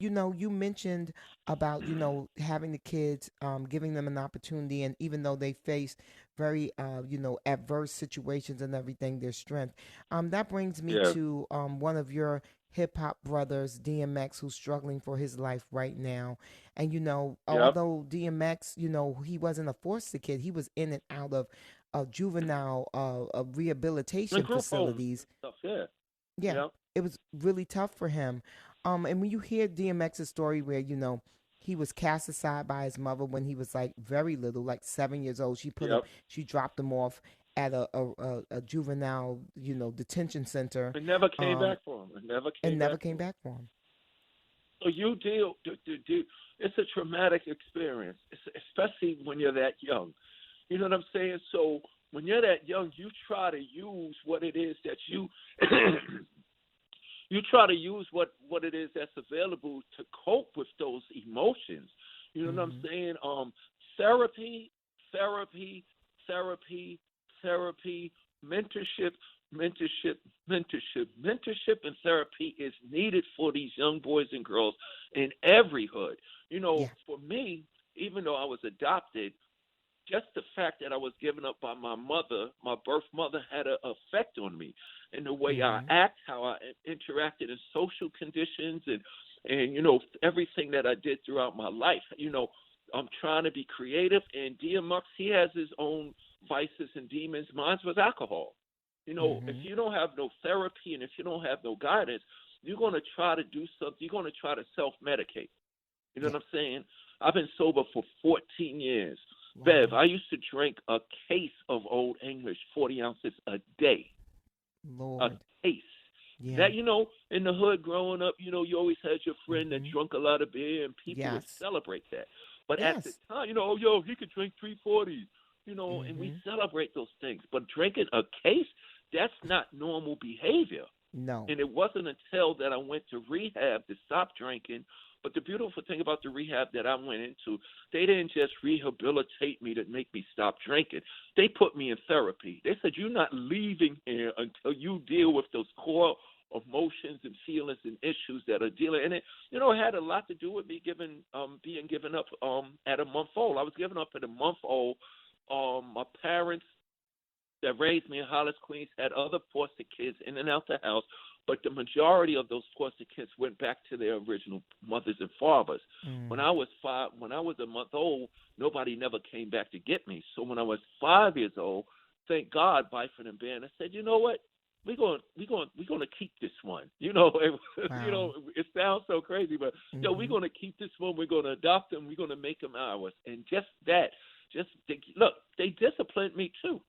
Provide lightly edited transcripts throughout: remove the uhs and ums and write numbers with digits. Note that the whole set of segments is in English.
you mentioned about, having the kids, giving them an opportunity, and even though they face very, adverse situations and everything, their strength. That brings me Yeah. to one of your hip hop brothers, DMX, who's struggling for his life right now. And, Yep. although DMX, he wasn't a foster kid, he was in and out of juvenile And rehabilitation group homes facilities. and stuff. Yeah. Yeah, Yep. it was really tough for him. And when you hear DMX's story, where he was cast aside by his mother when he was like very little, like 7 years old. Yep. She dropped him off at a juvenile, detention center, It never came um, back for him. It never and came back never came for him. back for him. So you deal. It's a traumatic experience, especially when you're that young. You know what I'm saying? So when you're that young, you try to use what it is that you you try to use what it is that's available to cope with those emotions. You know what I'm Hmm. saying? Therapy, therapy, therapy, therapy, mentorship, mentorship, mentorship, and therapy is needed for these young boys and girls in every hood. Yeah. For me, even though I was adopted, just the fact that I was given up by my mother, my birth mother, had an effect on me and the way I Hmm. act, how I interacted in social conditions, and everything that I did throughout my life. I'm trying to be creative, and DMX, he has his own vices and demons. Mine was alcohol. If Hmm. you don't have no therapy and if you don't have no guidance, you're going to try to do something. You're going to try to self medicate. You know Yeah. what I'm saying? I've been sober for 14 years. Bev, Wow. I used to drink a case of Old English, 40 ounces a day. A Lord. case. Yeah. That, in the hood growing up, you always had your friend that Hmm. drunk a lot of beer and people would Yes. celebrate that. But at the Yes. time, oh, yo, he could drink 340s, and we Hmm. celebrate those things. But drinking a case, that's not normal behavior. No. And it wasn't until that I went to rehab to stop drinking. But the beautiful thing about the rehab that I went into, they didn't just rehabilitate me to make me stop drinking. They put me in therapy. They said, you're not leaving here until you deal with those core emotions and feelings and issues that are dealing. And it had a lot to do with me being given up at a month old. I was given up at a month old. My parents that raised me in Hollis, Queens, had other foster kids in and out the house, but the majority of those foster kids went back to their original mothers and fathers. Mm. When I was a month old, nobody never came back to get me. So when I was 5 years old, thank God, Byford and Ben, I said, you know what? We're gonna keep this one. Wow. It sounds so crazy, but we're Hmm. gonna keep this one. We're gonna adopt them. We're gonna make them ours. And just that, look, they disciplined me too.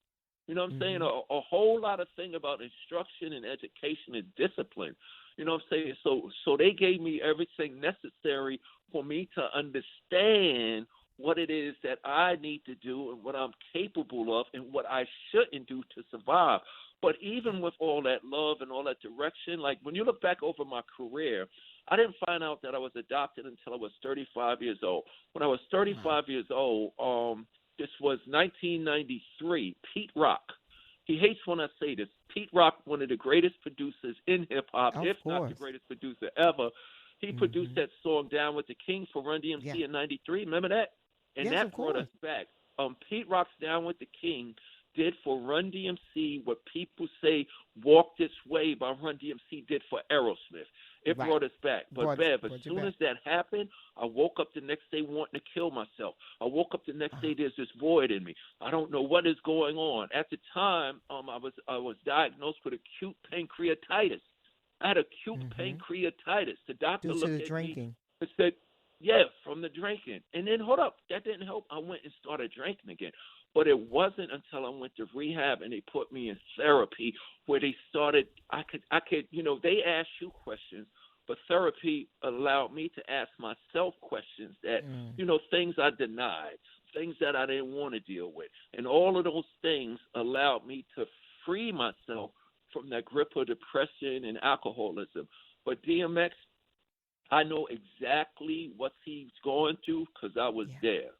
You know what I'm saying? Hmm. A whole lot of thing about instruction and education is discipline. You know what I'm saying? So they gave me everything necessary for me to understand what it is that I need to do and what I'm capable of and what I shouldn't do to survive. But even with all that love and all that direction, like when you look back over my career, I didn't find out that I was adopted until I was 35 years old. When I was Wow. 35 years old, this was 1993. Pete Rock. He hates when I say this. Pete Rock, one of the greatest producers in hip hop, if Of not the course. greatest producer ever. He produced Hmm. that song "Down with the King" for Run Yeah. DMC in '93. Remember that? And Yes, of that brought us course. back. Pete Rock's "Down with the King" did for Run DMC what people say "Walk This Way" by Run DMC did for Aerosmith. It Right. brought us back. But Brought Bev, as brought you soon back. as that happened, I woke up the next day wanting to kill myself. I woke up the next Uh-huh. day, there's this void in me. I don't know what is going on. At the time, I was diagnosed with acute pancreatitis. I had acute Hmm. pancreatitis. The doctor Due to looked the at me drinking. and said, "Yeah, from the drinking." And then hold up, that didn't help. I went and started drinking again. But it wasn't until I went to rehab and they put me in therapy where they started. I could, they ask you questions, but therapy allowed me to ask myself questions that, Mm. things I denied, things that I didn't want to deal with. And all of those things allowed me to free myself from that grip of depression and alcoholism. But DMX, I know exactly what he's going through because I was Yeah. there.